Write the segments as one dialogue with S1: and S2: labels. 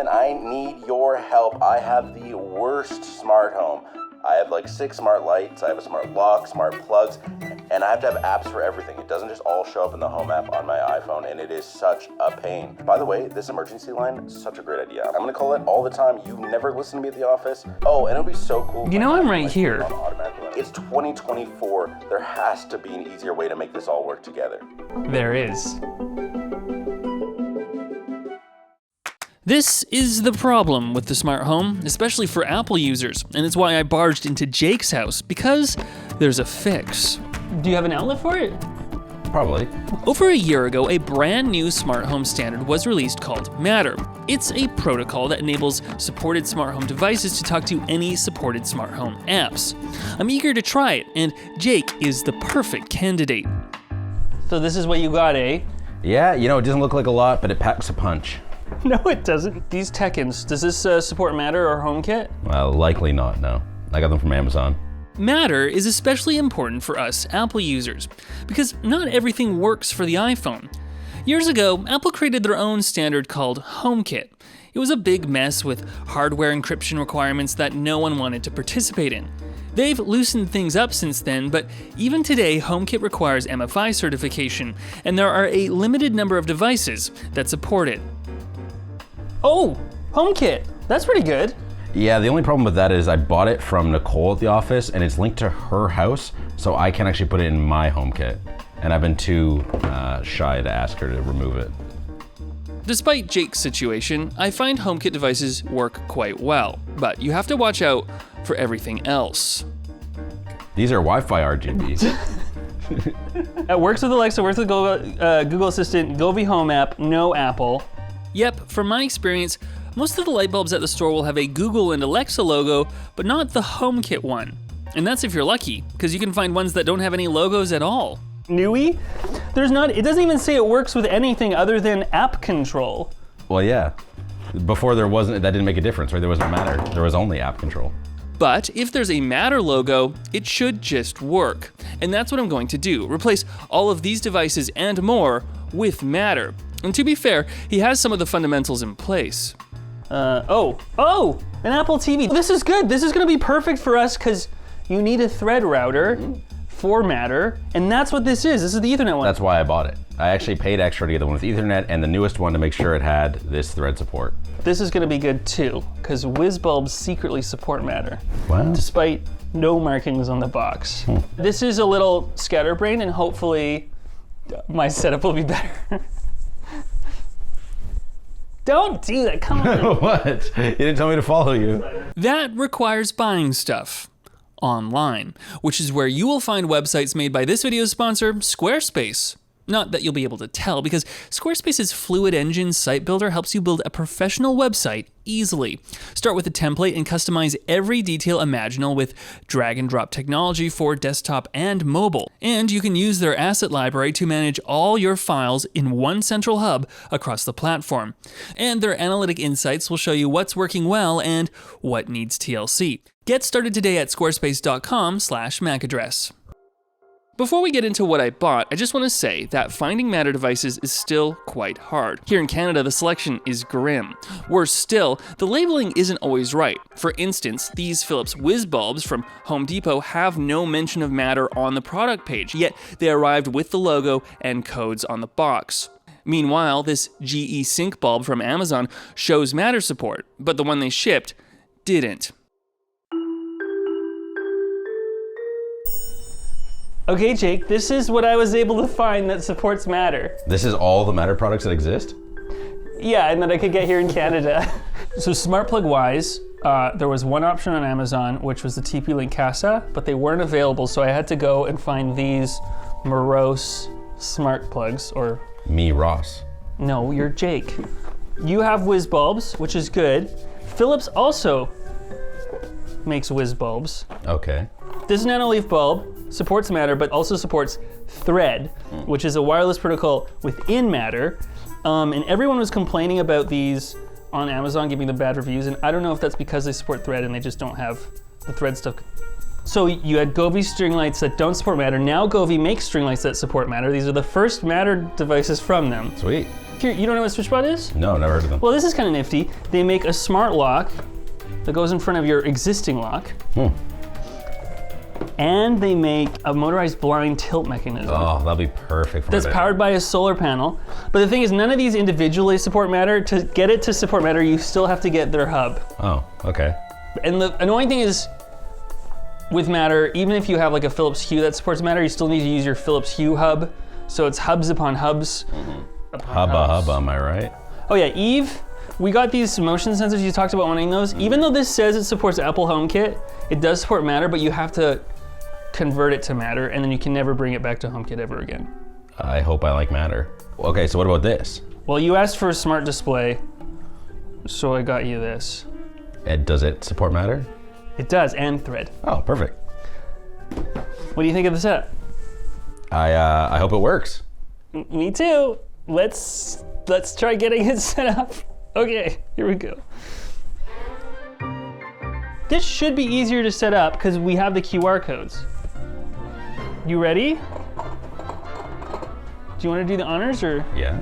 S1: listen, I need your help. I have the worst smart home. I have like 6 smart lights, I have a smart lock, smart plugs, and I have to have apps for everything. It doesn't just all show up in the home app on my iPhone, and it is such a pain. By the way, this emergency line is such a great idea. I'm gonna call it all the time. You never listen to me at the office. Oh, and it'll be so cool.
S2: You know I'm right here.
S1: It's 2024. There has to be an easier way to make this all work together.
S2: There is. This is the problem with the smart home, especially for Apple users, and it's why I barged into Jake's house, because there's a fix. Do you have an outlet for it?
S3: Probably.
S2: Over a year ago, a brand new smart home standard was released called Matter. It's a protocol that enables supported smart home devices to talk to any supported smart home apps. I'm eager to try it, and Jake is the perfect candidate. So this is what you got, eh?
S3: Yeah, you know, it doesn't look like a lot, but it packs a punch.
S2: No, it doesn't. These tech-ins, does this support Matter or HomeKit?
S3: Well, likely not, no. I got them from Amazon.
S2: Matter is especially important for us Apple users, because not everything works for the iPhone. Years ago, Apple created their own standard called HomeKit. It was a big mess with hardware encryption requirements that no one wanted to participate in. They've loosened things up since then, but even today, HomeKit requires MFI certification, and there are a limited number of devices that support it. Oh, HomeKit, that's pretty good.
S3: Yeah, the only problem with that is I bought it from Nicole at the office, and it's linked to her house, so I can't actually put it in my HomeKit. And I've been too shy to ask her to remove it.
S2: Despite Jake's situation, I find HomeKit devices work quite well, but you have to watch out for everything else.
S3: These are Wi-Fi RGBs.
S2: It works with Alexa, works with Google Assistant, Govee Home app, no Apple. Yep, from my experience, most of the light bulbs at the store will have a Google and Alexa logo, but not the HomeKit one. And that's if you're lucky, because you can find ones that don't have any logos at all. Newy? It doesn't even say it works with anything other than app control.
S3: Well, yeah. Before that didn't make a difference, right? There wasn't Matter, there was only app control.
S2: But if there's a Matter logo, it should just work. And that's what I'm going to do, replace all of these devices and more with Matter. And to be fair, he has some of the fundamentals in place. An Apple TV. This is good. This is gonna be perfect for us because you need a thread router for Matter, and that's what this is. This is the Ethernet one.
S3: That's why I bought it. I actually paid extra to get the one with Ethernet and the newest one to make sure it had this thread support.
S2: This is gonna be good too, because WizBulbs secretly support Matter.
S3: Wow.
S2: Despite no markings on the box. This is a little scatterbrained, and hopefully my setup will be better. Don't do that, come on.
S3: What? You didn't tell me to follow you.
S2: That requires buying stuff online, which is where you will find websites made by this video's sponsor, Squarespace. Not that you'll be able to tell, because Squarespace's Fluid Engine site builder helps you build a professional website easily. Start with a template and customize every detail imaginable with drag and drop technology for desktop and mobile. And you can use their asset library to manage all your files in one central hub across the platform. And their analytic insights will show you what's working well and what needs TLC. Get started today at squarespace.com/MAC address. Before we get into what I bought, I just want to say that finding Matter devices is still quite hard. Here in Canada, the selection is grim. Worse still, the labeling isn't always right. For instance, these Philips WizBulbs from Home Depot have no mention of Matter on the product page, yet they arrived with the logo and codes on the box. Meanwhile, this GE Sync bulb from Amazon shows Matter support, but the one they shipped didn't. Okay, Jake, this is what I was able to find that supports Matter.
S3: This is all the Matter products that exist?
S2: Yeah, and that I could get here in Canada. So smart plug wise, there was one option on Amazon, which was the TP-Link Casa, but they weren't available, so I had to go and find these morose smart plugs, or...
S3: Me, Ross.
S2: No, you're Jake. You have WizBulbs, which is good. Philips also makes WizBulbs.
S3: Okay.
S2: This nanoleaf bulb supports Matter, but also supports Thread, which is a wireless protocol within Matter. And everyone was complaining about these on Amazon, giving them bad reviews. And I don't know if that's because they support Thread and they just don't have the Thread stuff. So you had Govee string lights that don't support Matter. Now Govee makes string lights that support Matter. These are the first Matter devices from them.
S3: Sweet.
S2: you don't know what SwitchBot is?
S3: No, never heard of them.
S2: Well, this is kind of nifty. They make a smart lock that goes in front of your existing lock. And they make a motorized blind tilt mechanism.
S3: Oh, that'll be perfect for
S2: That's powered by a solar panel. But the thing is, none of these individually support Matter. To get it to support Matter, you still have to get their hub.
S3: Oh, okay.
S2: And the annoying thing is, with Matter, even if you have like a Philips Hue that supports Matter, you still need to use your Philips Hue hub. So it's hubs upon hubs.
S3: Hubba, am I right?
S2: Oh yeah, Eve, we got these motion sensors. You talked about wanting those. Even though this says it supports Apple HomeKit, it does support Matter, but you have to convert it to Matter, and then you can never bring it back to HomeKit ever again.
S3: I hope I like Matter. Okay, so what about this?
S2: Well, you asked for a smart display, so I got you this.
S3: And does it support Matter?
S2: It does, and Thread.
S3: Oh, perfect.
S2: What do you think of the set?
S3: I hope it works.
S2: Me too. Let's try getting it set up. Okay, here we go. This should be easier to set up because we have the QR codes. You ready? Do you want to do the honors or?
S3: Yeah.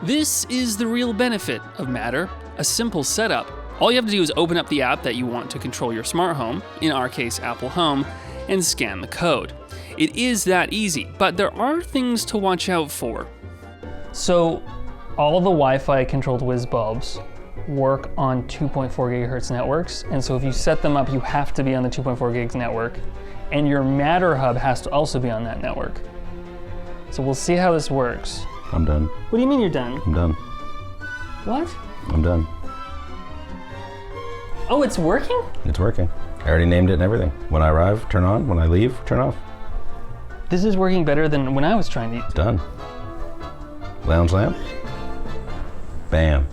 S2: This is the real benefit of Matter, a simple setup. All you have to do is open up the app that you want to control your smart home, in our case Apple Home, and scan the code. It is that easy, but there are things to watch out for. So all the Wi-Fi controlled whiz bulbs work on 2.4 gigahertz networks, and so if you set them up, you have to be on the 2.4 gigs network, and your Matter hub has to also be on that network. So we'll see how this works.
S3: I'm done.
S2: What do you mean you're done?
S3: I'm done.
S2: What?
S3: I'm done.
S2: Oh, it's working?
S3: It's working. I already named it and everything. When I arrive, turn on. When I leave, turn off.
S2: This is working better than when I was trying to.
S3: Done. Lounge lamp. Bam.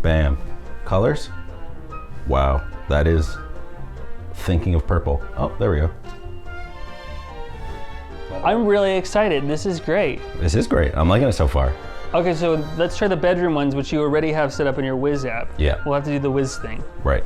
S3: Bam. Colors. Wow, that is thinking of purple. Oh, there we go.
S2: I'm really excited. This is great.
S3: This is great. I'm liking it so far.
S2: Okay, so let's try the bedroom ones, which you already have set up in your Wiz app.
S3: Yeah.
S2: We'll have to do the Wiz thing.
S3: Right.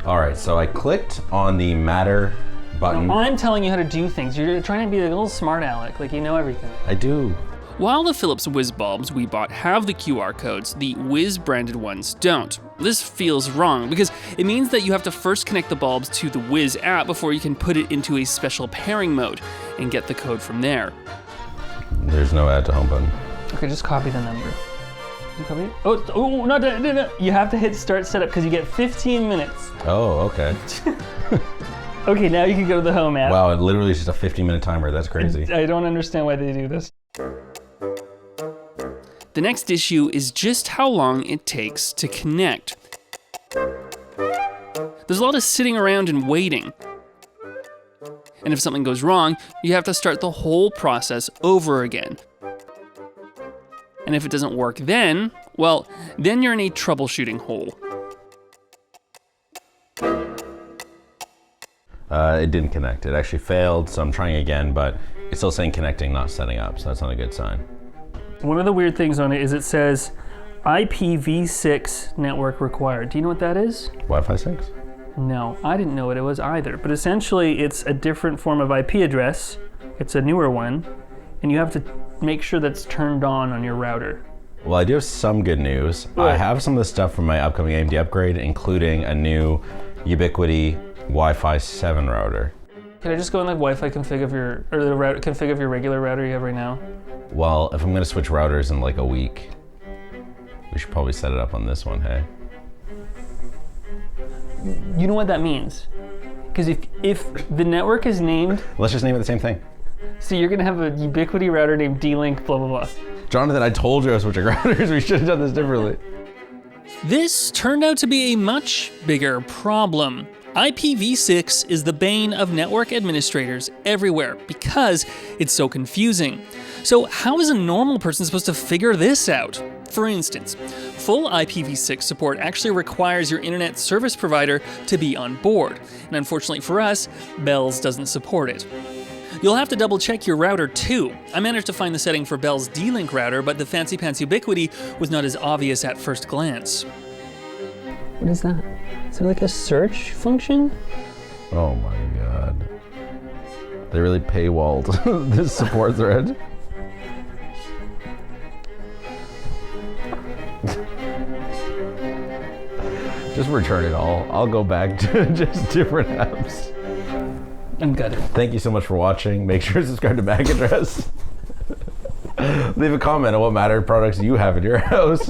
S3: All right, so I clicked on the Matter button.
S2: I'm telling you how to do things. You're trying to be a little smart aleck, like you know everything.
S3: I do.
S2: While the Philips Wiz bulbs we bought have the QR codes, the Wiz branded ones don't. This feels wrong because it means that you have to first connect the bulbs to the Wiz app before you can put it into a special pairing mode and get the code from there.
S3: There's no add to home button.
S2: Okay, just copy the number. You copy it? Oh, not that. No. You have to hit start setup because you get 15 minutes.
S3: Oh, okay.
S2: Okay, now you can go to the home app.
S3: Wow, it literally is just a 15-minute timer. That's crazy.
S2: I don't understand why they do this. The next issue is just how long it takes to connect. There's a lot of sitting around and waiting. And if something goes wrong, you have to start the whole process over again. And if it doesn't work then, well, then you're in a troubleshooting hole.
S3: It didn't connect. It actually failed, so I'm trying again, but it's still saying connecting, not setting up, so that's not a good sign.
S2: One of the weird things on it is it says IPv6 network required. Do you know what that is?
S3: Wi-Fi 6?
S2: No, I didn't know what it was either. But essentially, it's a different form of IP address. It's a newer one, and you have to make sure that's turned on your router.
S3: Well, I do have some good news.
S2: What?
S3: I have some of the stuff from my upcoming AMD upgrade, including a new Ubiquiti Wi-Fi 7 router.
S2: Can I just go in the Wi-Fi config of config of your regular router you have right now?
S3: Well, if I'm gonna switch routers in like a week, we should probably set it up on this one, hey?
S2: You know what that means? Because if the network is named,
S3: Let's just name it the same thing.
S2: so you're gonna have a Ubiquiti router named D-Link blah blah blah.
S3: Jonathan, I told you I was switching routers. We should have done this differently.
S2: This turned out to be a much bigger problem. IPv6 is the bane of network administrators everywhere because it's so confusing. So how is a normal person supposed to figure this out? For instance, full IPv6 support actually requires your internet service provider to be on board, and unfortunately for us, Bell's doesn't support it. You'll have to double check your router too. I managed to find the setting for Bell's D-Link router, but the fancy pants Ubiquiti was not as obvious at first glance. What is that? Is there like a search function?
S3: Oh my god. They really paywalled this support thread. Just return it all. I'll go back to just different apps.
S2: I'm gutted.
S3: Thank you so much for watching. Make sure to subscribe to Mac Address. Leave a comment on what Matter products you have in your house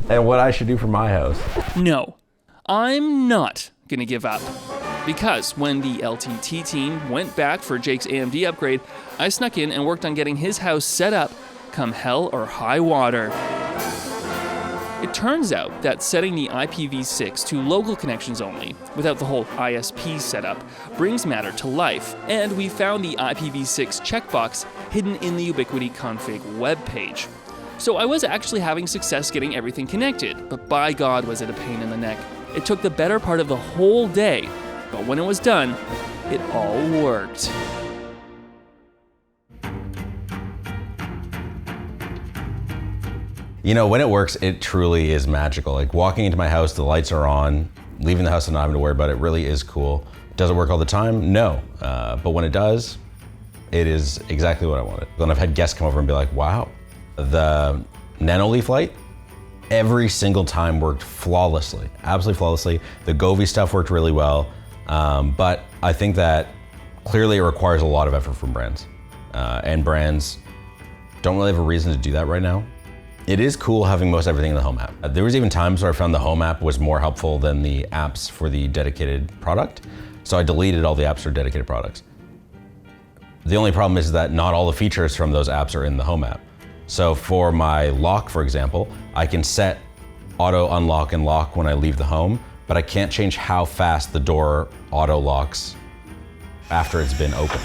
S3: and what I should do for my house.
S2: No, I'm not gonna give up. Because when the LTT team went back for Jake's AMD upgrade, I snuck in and worked on getting his house set up come hell or high water. It turns out that setting the IPv6 to local connections only, without the whole ISP setup, brings Matter to life, and we found the IPv6 checkbox hidden in the Ubiquity config webpage. So I was actually having success getting everything connected, but by God was it a pain in the neck. It took the better part of the whole day, but when it was done, it all worked.
S3: You know, when it works, it truly is magical. Like walking into my house, the lights are on, leaving the house and not having to worry about it really is cool. Does it work all the time? No. But when it does, it is exactly what I wanted. Then I've had guests come over and be like, wow, the Nanoleaf light, every single time worked flawlessly, absolutely flawlessly. The Govee stuff worked really well. But I think that clearly it requires a lot of effort from brands. And brands don't really have a reason to do that right now. It is cool having most everything in the Home app. There was even times where I found the Home app was more helpful than the apps for the dedicated product. So I deleted all the apps for dedicated products. The only problem is that not all the features from those apps are in the Home app. So for my lock, for example, I can set auto unlock and lock when I leave the home, but I can't change how fast the door auto locks after it's been opened.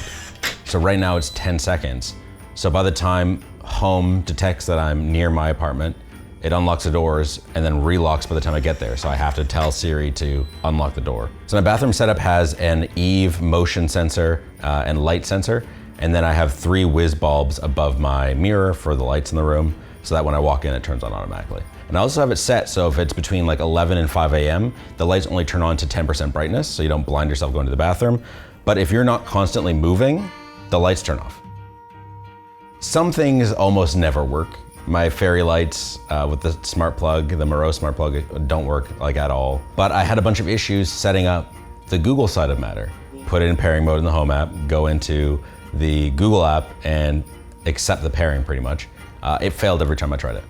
S3: So right now it's 10 seconds. So by the time Home detects that I'm near my apartment, it unlocks the doors and then relocks by the time I get there. So I have to tell Siri to unlock the door. So my bathroom setup has an Eve motion sensor and light sensor. And then I have 3 whiz bulbs above my mirror for the lights in the room, so that when I walk in, it turns on automatically. And I also have it set so if it's between like 11 and 5 a.m., the lights only turn on to 10% brightness, so you don't blind yourself going to the bathroom. But if you're not constantly moving, the lights turn off. Some things almost never work. My fairy lights with the smart plug, the Moreau smart plug, don't work like at all. But I had a bunch of issues setting up the Google side of Matter. Put it in pairing mode in the Home app, go into the Google app and accept the pairing pretty much. It failed every time I tried it.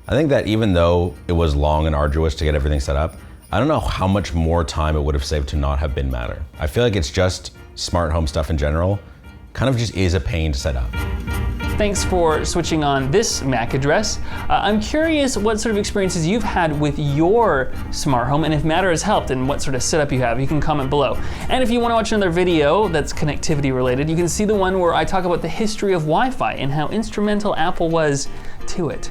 S3: I think that even though it was long and arduous to get everything set up, I don't know how much more time it would have saved to not have been Matter. I feel like it's just smart home stuff in general, kind of just is a pain to set up.
S2: Thanks for switching on this MAC address. I'm curious what sort of experiences you've had with your smart home and if Matter has helped and what sort of setup you have. You can comment below. And if you want to watch another video that's connectivity related, you can see the one where I talk about the history of Wi-Fi and how instrumental Apple was to it.